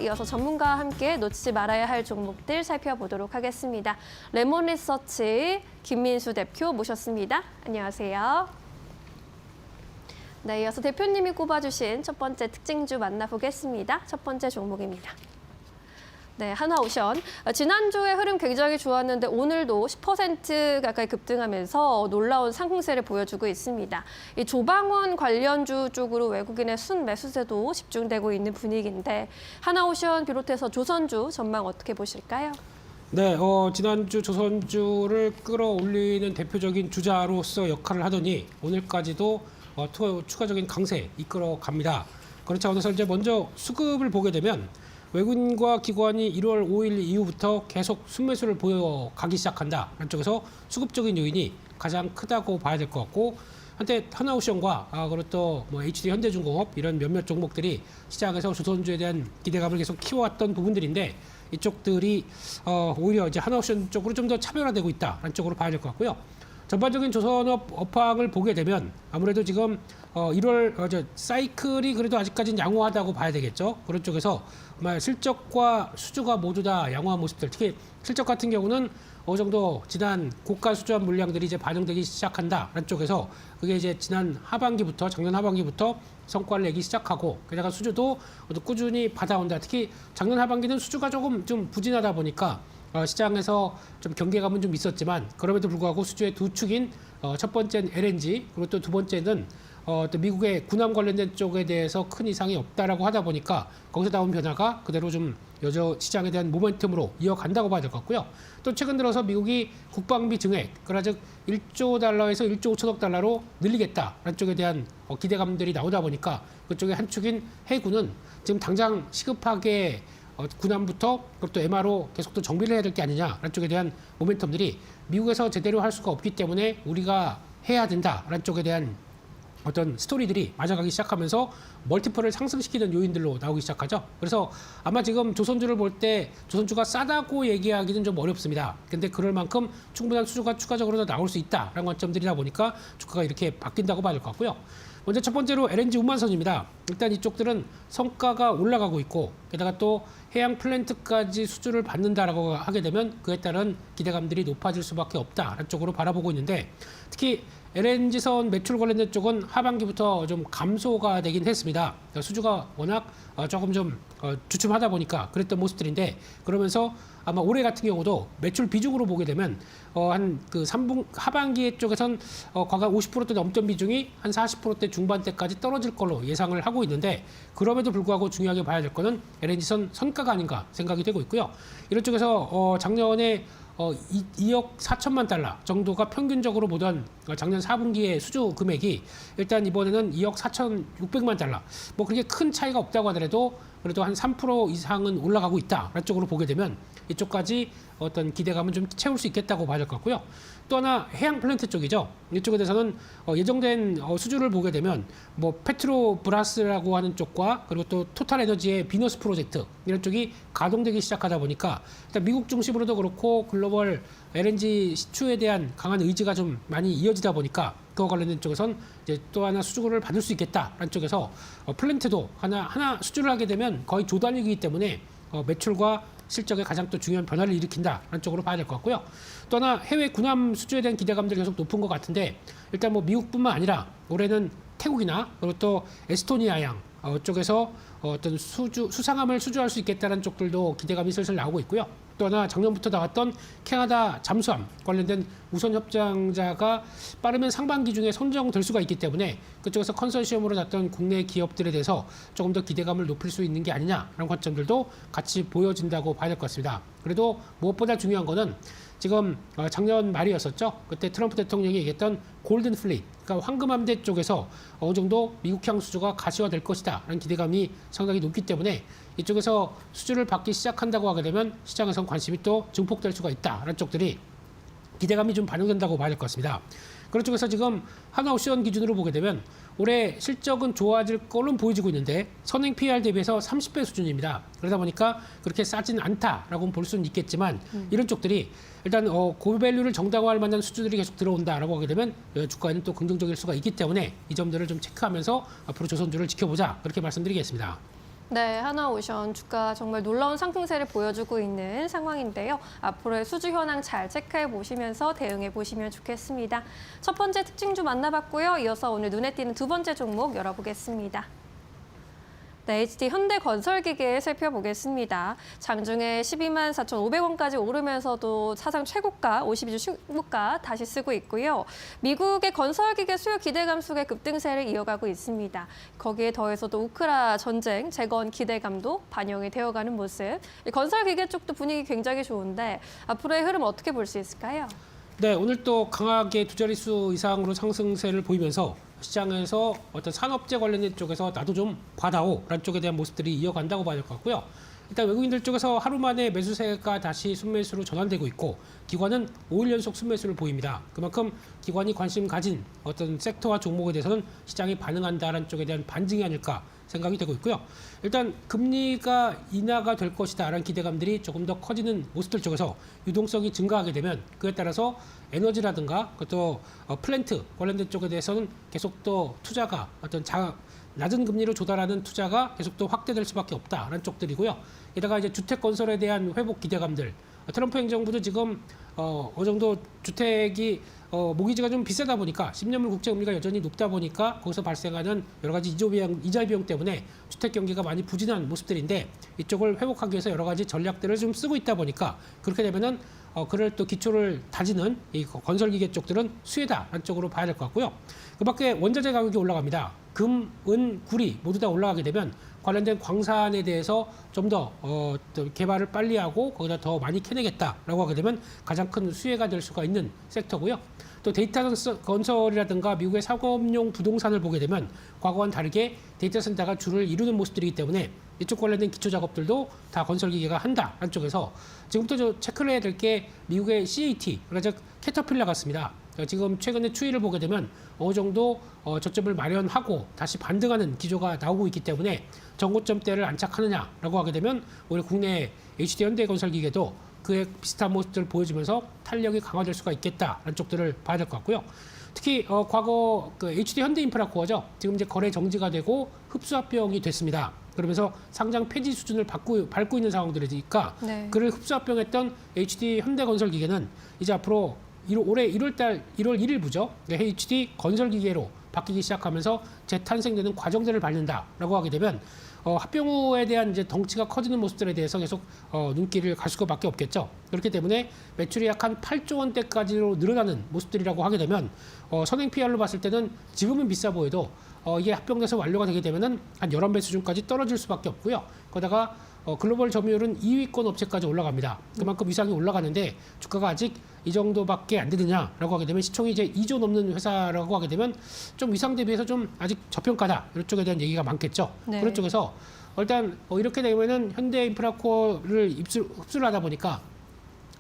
이어서 전문가와 함께 놓치지 말아야 할 종목들 살펴보도록 하겠습니다. 레몬리서치 김민수 대표 모셨습니다. 안녕하세요. 네, 이어서 대표님이 꼽아주신 첫 번째 특징주 만나보겠습니다. 첫 번째 종목입니다. 네, 한화오션. 지난주에 흐름 굉장히 좋았는데 오늘도 10% 가까이 급등하면서 놀라운 상승세를 보여주고 있습니다. 이 조방원 관련주 쪽으로 외국인의 순매수세도 집중되고 있는 분위기인데 한화오션 비롯해서 조선주 전망 어떻게 보실까요? 네, 지난주 조선주를 끌어올리는 대표적인 주자로서 역할을 하더니 오늘까지도 추가적인 강세 이끌어갑니다. 그렇지 않아서 이제 먼저 수급을 보게 되면 외국인과 기관이 1월 5일 이후부터 계속 순매수를 보여가기 시작한다. 한쪽에서 수급적인 요인이 가장 크다고 봐야 될 것 같고, 한때 하나오션과 그리고 또 HD 현대중공업 이런 몇몇 종목들이 시장에서 조선주에 대한 기대감을 계속 키워왔던 부분들인데 이쪽들이 오히려 이제 하나오션 쪽으로 좀 더 차별화되고 있다라는 쪽으로 봐야 될 것 같고요. 전반적인 조선업 업황을 보게 되면 아무래도 지금 1월 사이클이 그래도 아직까지는 양호하다고 봐야 되겠죠. 그런 쪽에서 실적과 수주가 모두 다 양호한 모습들, 특히 실적 같은 경우는 어느 정도 지난 고가 수주한 물량들이 이제 반영되기 시작한다라는 쪽에서 그게 이제 지난 하반기부터 작년 하반기부터 성과를 내기 시작하고 게다가 수주도 꾸준히 받아온다. 특히 작년 하반기는 수주가 조금 좀 부진하다 보니까 시장에서 좀 경계감은 좀 있었지만 그럼에도 불구하고 수주의 두 축인 첫 번째는 LNG 그리고 또 두 번째는 또 미국의 군함 관련된 쪽에 대해서 큰 이상이 없다라고 하다 보니까 거기서 나온 변화가 그대로 좀 시장에 대한 모멘텀으로 이어간다고 봐야 될 것 같고요. 또 최근 들어서 미국이 국방비 증액, 그러나 즉 1조 달러에서 1조 5천억 달러로 늘리겠다라는 쪽에 대한 기대감들이 나오다 보니까 그쪽의 한 축인 해군은 지금 당장 시급하게 군함부터 그것도 MRO 계속 또 정비를 해야 될 게 아니냐라는 쪽에 대한 모멘텀들이 미국에서 제대로 할 수가 없기 때문에 우리가 해야 된다라는 쪽에 대한 어떤 스토리들이 맞아가기 시작하면서 멀티플을 상승시키는 요인들로 나오기 시작하죠. 그래서 아마 지금 조선주를 볼 때 조선주가 싸다고 얘기하기는 좀 어렵습니다. 근데 그럴 만큼 충분한 수주가 추가적으로 나올 수 있다라는 관점들이다 보니까 주가가 이렇게 바뀐다고 봐야 될 것 같고요. 먼저 첫 번째로 LNG 운반선입니다. 일단 이쪽들은 성과가 올라가고 있고 게다가 또 해양 플랜트까지 수주를 받는다라고 하게 되면 그에 따른 기대감들이 높아질 수밖에 없다라는 쪽으로 바라보고 있는데 특히 LNG선 매출 관련된 쪽은 하반기부터 좀 감소가 되긴 했습니다. 수주가 워낙 조금 좀 주춤하다 보니까 그랬던 모습들인데 그러면서 아마 올해 같은 경우도 매출 비중으로 보게 되면 한 그 3분 하반기 쪽에선 과거 50%대 넘던 비중이 한 40%대 중반대까지 떨어질 걸로 예상을 하고 있는데 그럼에도 불구하고 중요하게 봐야 될 거는 LNG선 선가가 아닌가 생각이 되고 있고요. 이런 쪽에서 작년에 2억 4천만 달러 정도가 평균적으로 보던 작년 4분기의 수주 금액이 일단 이번에는 2억 4,600만 달러. 뭐 그렇게 큰 차이가 없다고 하더라도 그래도 한 3% 이상은 올라가고 있다라는 쪽으로 보게 되면 이쪽까지 어떤 기대감은 좀 채울 수 있겠다고 봐야 될 것 같고요. 또 하나 해양 플랜트 쪽이죠. 이쪽에 대해서는 예정된 수주를 보게 되면 뭐 페트로브라스라고 하는 쪽과 그리고 또 토탈에너지의 비너스 프로젝트 이런 쪽이 가동되기 시작하다 보니까 일단 미국 중심으로도 그렇고 글로벌 LNG 시추에 대한 강한 의지가 좀 많이 이어지다 보니까 그와 관련된 쪽에선 이제 또 하나 수주를 받을 수 있겠다라는 쪽에서 플랜트도 하나 수주를 하게 되면 거의 조 단위이기 때문에 매출과 실적에 가장 또 중요한 변화를 일으킨다라는 쪽으로 봐야 될 것 같고요. 또 하나 해외 군함 수주에 대한 기대감들이 계속 높은 것 같은데 일단 뭐 미국뿐만 아니라 올해는 태국이나 그리고 또 에스토니아양 쪽에서 어떤 수상함을 수주할 수 있겠다는 쪽들도 기대감이 슬슬 나오고 있고요. 또 하나 작년부터 나왔던 캐나다 잠수함 관련된 우선 협상자가 빠르면 상반기 중에 선정될 수가 있기 때문에 그쪽에서 컨소시엄으로 났던 국내 기업들에 대해서 조금 더 기대감을 높일 수 있는 게 아니냐라는 관점들도 같이 보여진다고 봐야 될 것 같습니다. 그래도 무엇보다 중요한 거는 지금 작년 말이었었죠. 그때 트럼프 대통령이 얘기했던 골든 플릿, 그러니까 황금함대 쪽에서 어느 정도 미국향 수주가 가시화될 것이다 라는 기대감이 상당히 높기 때문에 이쪽에서 수주를 받기 시작한다고 하게 되면 시장에선 관심이 또 증폭될 수가 있다라는 쪽들이 기대감이 좀 반영된다고 봐야 될 것 같습니다. 그런 쪽에서 지금 하나오션 기준으로 보게 되면 올해 실적은 좋아질 걸로 보여지고 있는데 선행 PER 대비해서 30배 수준입니다. 그러다 보니까 그렇게 싸진 않다라고 볼 수는 있겠지만 이런 쪽들이 일단 고밸류를 정당화할 만한 수주들이 계속 들어온다라고 하게 되면 주가에는 또 긍정적일 수가 있기 때문에 이 점들을 좀 체크하면서 앞으로 조선주를 지켜보자 그렇게 말씀드리겠습니다. 네, 하나오션 주가 정말 놀라운 상승세를 보여주고 있는 상황인데요. 앞으로의 수주 현황 잘 체크해 보시면서 대응해 보시면 좋겠습니다. 첫 번째 특징주 만나봤고요. 이어서 오늘 눈에 띄는 두 번째 종목 열어보겠습니다. 네, HD 현대건설기계 살펴보겠습니다. 장중에 12만 4,500원까지 오르면서도 사상 최고가 52주 신고가 다시 쓰고 있고요. 미국의 건설기계 수요 기대감 속에 급등세를 이어가고 있습니다. 거기에 더해서도 우크라 전쟁 재건 기대감도 반영이 되어가는 모습. 이 건설기계 쪽도 분위기 굉장히 좋은데 앞으로의 흐름 어떻게 볼 수 있을까요? 네, 오늘 또 강하게 두 자릿수 이상으로 상승세를 보이면서 시장에서 어떤 산업재 관련된 쪽에서 나도 좀 받아오라는 쪽에 대한 모습들이 이어간다고 봐야 될 것 같고요. 일단 외국인들 쪽에서 하루 만에 매수세가 다시 순매수로 전환되고 있고 기관은 5일 연속 순매수를 보입니다. 그만큼 기관이 관심 가진 어떤 섹터와 종목에 대해서는 시장이 반응한다는 쪽에 대한 반증이 아닐까 생각이 되고 있고요. 일단 금리가 인하가 될 것이다라는 기대감들이 조금 더 커지는 모습들 쪽에서 유동성이 증가하게 되면 그에 따라서 에너지라든가 또 플랜트 관련된 쪽에 대해서는 계속 또 투자가 어떤 낮은 금리로 조달하는 투자가 계속 또 확대될 수밖에 없다라는 쪽들이고요. 게다가 이제 주택 건설에 대한 회복 기대감들. 트럼프 행정부도 지금 어느 정도 주택이 모기지가 좀 비싸다 보니까 10년물 국채 금리가 여전히 높다 보니까 거기서 발생하는 여러 가지 이자 비용 때문에 주택 경기가 많이 부진한 모습들인데 이쪽을 회복하기 위해서 여러 가지 전략들을 좀 쓰고 있다 보니까 그렇게 되면은 그를 또 기초를 다지는 이 건설기계 쪽들은 수혜다라는 쪽으로 봐야 될 것 같고요. 그밖에 원자재 가격이 올라갑니다. 금, 은, 구리 모두 다 올라가게 되면 관련된 광산에 대해서 좀 더 개발을 빨리 하고 거기다 더 많이 캐내겠다라고 하게 되면 가장 큰 수혜가 될 수가 있는 섹터고요. 또 데이터 건설이라든가 미국의 상업용 부동산을 보게 되면 과거와는 다르게 데이터 센터가 줄을 이루는 모습들이기 때문에 이쪽 관련된 기초 작업들도 다 건설기계가 한다 한쪽에서 지금부터 저 체크를 해야 될 게 미국의 CAT, 그러니까 즉 캐터필러 같습니다. 지금 최근에 추이를 보게 되면 어느 정도 저점을 마련하고 다시 반등하는 기조가 나오고 있기 때문에 전고점대를 안착하느냐라고 하게 되면 오히려 국내 HD 현대건설기계도 그에 비슷한 모습들을 보여주면서 탄력이 강화될 수가 있겠다라는 쪽들을 봐야 될 것 같고요. 특히 과거 그 HD 현대인프라코어죠. 지금 이제 거래 정지가 되고 흡수합병이 됐습니다. 그러면서 상장 폐지 수준을 밟고 있는 상황들이니까 네. 그를 흡수합병했던 HD 현대건설기계는 이제 앞으로 올해 1월 1일부죠. HD 건설기계로 바뀌기 시작하면서 재탄생되는 과정들을 밟는다라고 하게 되면 합병 후에 대한 이제 덩치가 커지는 모습들에 대해서 계속 눈길을 갈 수밖에 없겠죠. 그렇기 때문에 매출이 약 한 8조 원대까지로 늘어나는 모습들이라고 하게 되면 선행 PR로 봤을 때는 지금은 비싸 보여도 이게 합병돼서 완료가 되게 되면은 한 11배 수준까지 떨어질 수밖에 없고요. 거기다가 글로벌 점유율은 2위권 업체까지 올라갑니다. 그만큼 위상이 올라가는데 주가가 아직 이 정도밖에 안 되느냐라고 하게 되면 시총이 이제 2조 넘는 회사라고 하게 되면 좀 위상 대비해서 좀 아직 저평가다 이런 쪽에 대한 얘기가 많겠죠. 네. 그런 쪽에서 일단 이렇게 되면은 현대인프라코어를 흡수를 하다 보니까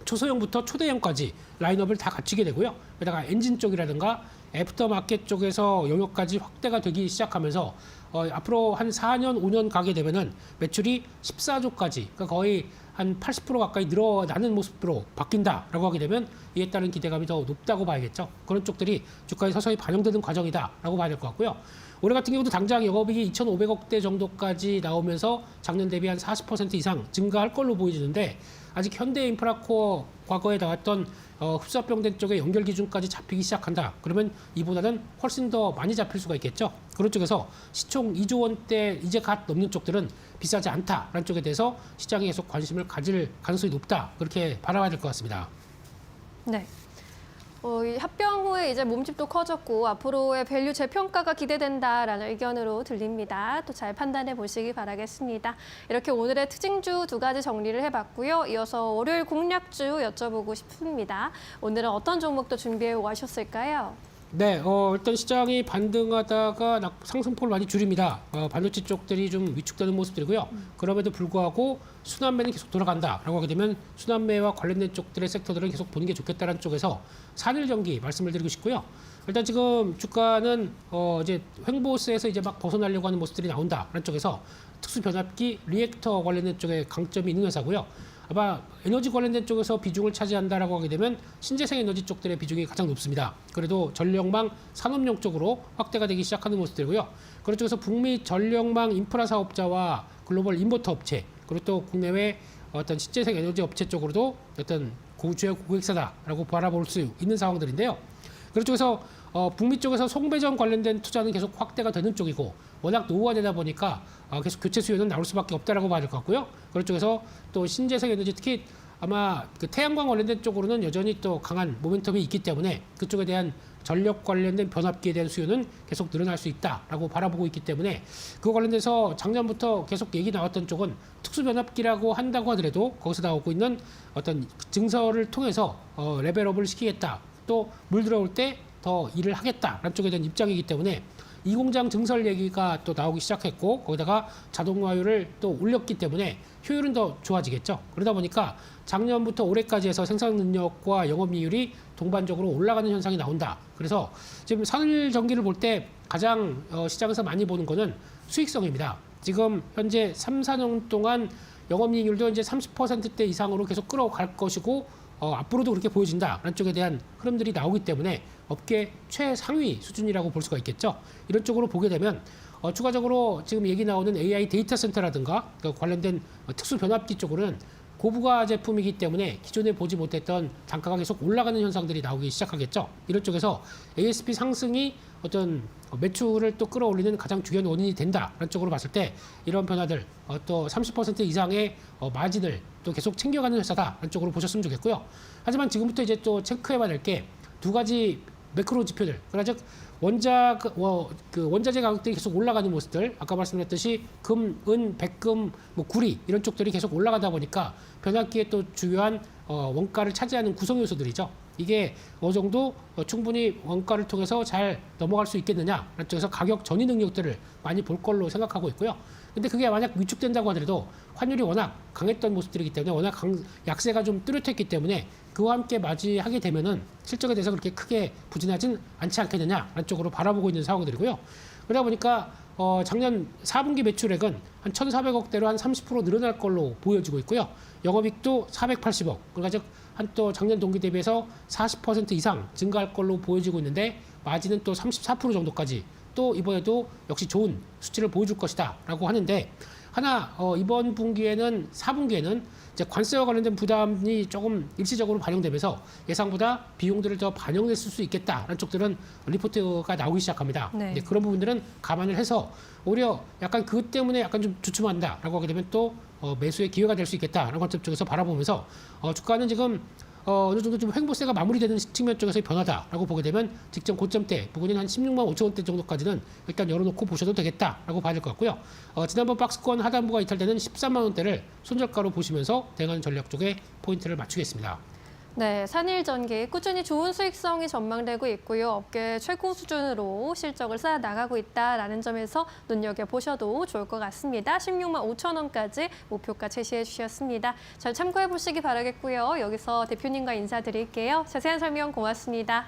초소형부터 초대형까지 라인업을 다 갖추게 되고요. 게다가 엔진 쪽이라든가 애프터마켓 쪽에서 영역까지 확대가 되기 시작하면서 앞으로 한 4년, 5년 가게 되면은 매출이 14조까지, 그러니까 거의 한 80% 가까이 늘어나는 모습으로 바뀐다라고 하게 되면 이에 따른 기대감이 더 높다고 봐야겠죠. 그런 쪽들이 주가에 서서히 반영되는 과정이다라고 봐야 될 것 같고요. 올해 같은 경우도 당장 영업이익이 2,500억대 정도까지 나오면서 작년 대비 한 40% 이상 증가할 걸로 보여지는데 아직 현대인프라코어 과거에 나왔던 흡수합병된 쪽의 연결 기준까지 잡히기 시작한다. 그러면 이보다는 훨씬 더 많이 잡힐 수가 있겠죠. 그런 쪽에서 시총 2조 원대 이제 갓 넘는 쪽들은 비싸지 않다라는 쪽에 대해서 시장이 계속 관심을 가질 가능성이 높다. 그렇게 바라봐야 될 것 같습니다. 네. 이 합병 후에 이제 몸집도 커졌고 앞으로의 밸류 재평가가 기대된다라는 의견으로 들립니다. 또 잘 판단해 보시기 바라겠습니다. 이렇게 오늘의 특징주 두 가지 정리를 해봤고요. 이어서 월요일 공략주 여쭤보고 싶습니다. 오늘은 어떤 종목도 준비해 오셨을까요? 네, 일단 시장이 반등하다가 상승폭을 많이 줄입니다. 반도체 쪽들이 좀 위축되는 모습들이고요. 그럼에도 불구하고 순환매는 계속 돌아간다라고 하게 되면 순환매와 관련된 쪽들의 섹터들은 계속 보는 게 좋겠다는 쪽에서 4일 전기 말씀을 드리고 싶고요. 일단 지금 주가는 이제 횡보세에서 이제 막 벗어나려고 하는 모습들이 나온다라는 쪽에서 특수 변압기 리액터 관련된 쪽에 강점이 있는 회사고요. 아마 에너지 관련된 쪽에서 비중을 차지한다라고 하게 되면 신재생 에너지 쪽들의 비중이 가장 높습니다. 그래도 전력망 산업용 쪽으로 확대가 되기 시작하는 모습들이고요. 그런 쪽에서 북미 전력망 인프라 사업자와 글로벌 인버터 업체 그리고 또 국내외 어떤 신재생 에너지 업체 쪽으로도 어떤 고주의 고객사다라고 바라볼 수 있는 상황들인데요. 그런 쪽에서 북미 쪽에서 송배전 관련된 투자는 계속 확대가 되는 쪽이고 워낙 노후화되다 보니까 계속 교체 수요는 나올 수밖에 없다라고 봐야 될 것 같고요. 그런 쪽에서 또 신재생 에너지 특히 아마 그 태양광 관련된 쪽으로는 여전히 또 강한 모멘텀이 있기 때문에 그쪽에 대한 전력 관련된 변압기에 대한 수요는 계속 늘어날 수 있다라고 바라보고 있기 때문에 그거 관련돼서 작년부터 계속 얘기 나왔던 쪽은 특수 변압기라고 한다고 하더라도 거기서 나오고 있는 어떤 증서를 통해서 레벨업을 시키겠다. 또 물 들어올 때 더 일을 하겠다라는 쪽에 대한 입장이기 때문에 이 공장 증설 얘기가 또 나오기 시작했고 거기다가 자동화율을 또 올렸기 때문에 효율은 더 좋아지겠죠. 그러다 보니까 작년부터 올해까지 해서 생산 능력과 영업이익률이 동반적으로 올라가는 현상이 나온다. 그래서 지금 산일 전기를 볼 때 가장 시장에서 많이 보는 거는 수익성입니다. 지금 현재 3, 4년 동안 영업이익률도 이제 30%대 이상으로 계속 끌어갈 것이고 앞으로도 그렇게 보여진다라는 쪽에 대한 흐름들이 나오기 때문에 업계 최상위 수준이라고 볼 수가 있겠죠. 이런 쪽으로 보게 되면 추가적으로 지금 얘기 나오는 AI 데이터 센터라든가 관련된 특수 변압기 쪽으로는 고부가 제품이기 때문에 기존에 보지 못했던 단가가 계속 올라가는 현상들이 나오기 시작하겠죠. 이런 쪽에서 ASP 상승이 어떤 매출을 또 끌어올리는 가장 중요한 원인이 된다라는 쪽으로 봤을 때 이런 변화들 또 30% 이상의 마진을 또 계속 챙겨가는 회사다라는 쪽으로 보셨으면 좋겠고요. 하지만 지금부터 이제 또 체크해봐야 될 게 두 가지 매크로 지표들, 그러나 즉 원자재 가격들이 계속 올라가는 모습들, 아까 말씀드렸듯이 금, 은, 백금, 구리 이런 쪽들이 계속 올라가다 보니까 변압기의 또 중요한 원가를 차지하는 구성 요소들이죠. 이게 어느 정도 충분히 원가를 통해서 잘 넘어갈 수 있겠느냐, 쪽에서 가격 전이 능력들을 많이 볼 걸로 생각하고 있고요. 근데 그게 만약 위축된다고 하더라도 환율이 워낙 강했던 모습들이기 때문에 워낙 약세가 좀 뚜렷했기 때문에 그와 함께 맞이하게 되면은 실적에 대해서 그렇게 크게 부진하진 않지 않겠느냐라는 쪽으로 바라보고 있는 상황들이고요. 그러다 보니까 작년 4분기 매출액은 한 1,400억대로 한 30% 늘어날 걸로 보여지고 있고요. 영업이익도 480억. 그러니까 즉 한 또 작년 동기 대비해서 40% 이상 증가할 걸로 보여지고 있는데 마진은 또 34% 정도까지 또 이번에도 역시 좋은 수치를 보여줄 것이다라고 하는데 하나 이번 분기에는 4분기에는 이제 관세와 관련된 부담이 조금 일시적으로 반영되면서 예상보다 비용들을 더 반영됐을 수 있겠다라는 쪽들은 리포트가 나오기 시작합니다. 네. 이제 그런 부분들은 감안을 해서 오히려 약간 그것 때문에 약간 좀 주춤한다라고 하게 되면 또 매수의 기회가 될 수 있겠다라는 관점 쪽에서 바라보면서 주가는 지금 어느 정도 좀 횡보세가 마무리되는 측면 쪽에서의 변화다라고 보게 되면 직전 고점대 부근인 한 16만 5천 원대 정도까지는 일단 열어놓고 보셔도 되겠다라고 봐야 될 것 같고요. 지난번 박스권 하단부가 이탈되는 13만 원대를 손절가로 보시면서 대응하는 전략 쪽에 포인트를 맞추겠습니다. 네, 산일전기 꾸준히 좋은 수익성이 전망되고 있고요. 업계 최고 수준으로 실적을 쌓아 나가고 있다라는 점에서 눈여겨보셔도 좋을 것 같습니다. 16만 5천 원까지 목표가 제시해 주셨습니다. 잘 참고해 보시기 바라겠고요. 여기서 대표님과 인사드릴게요. 자세한 설명 고맙습니다.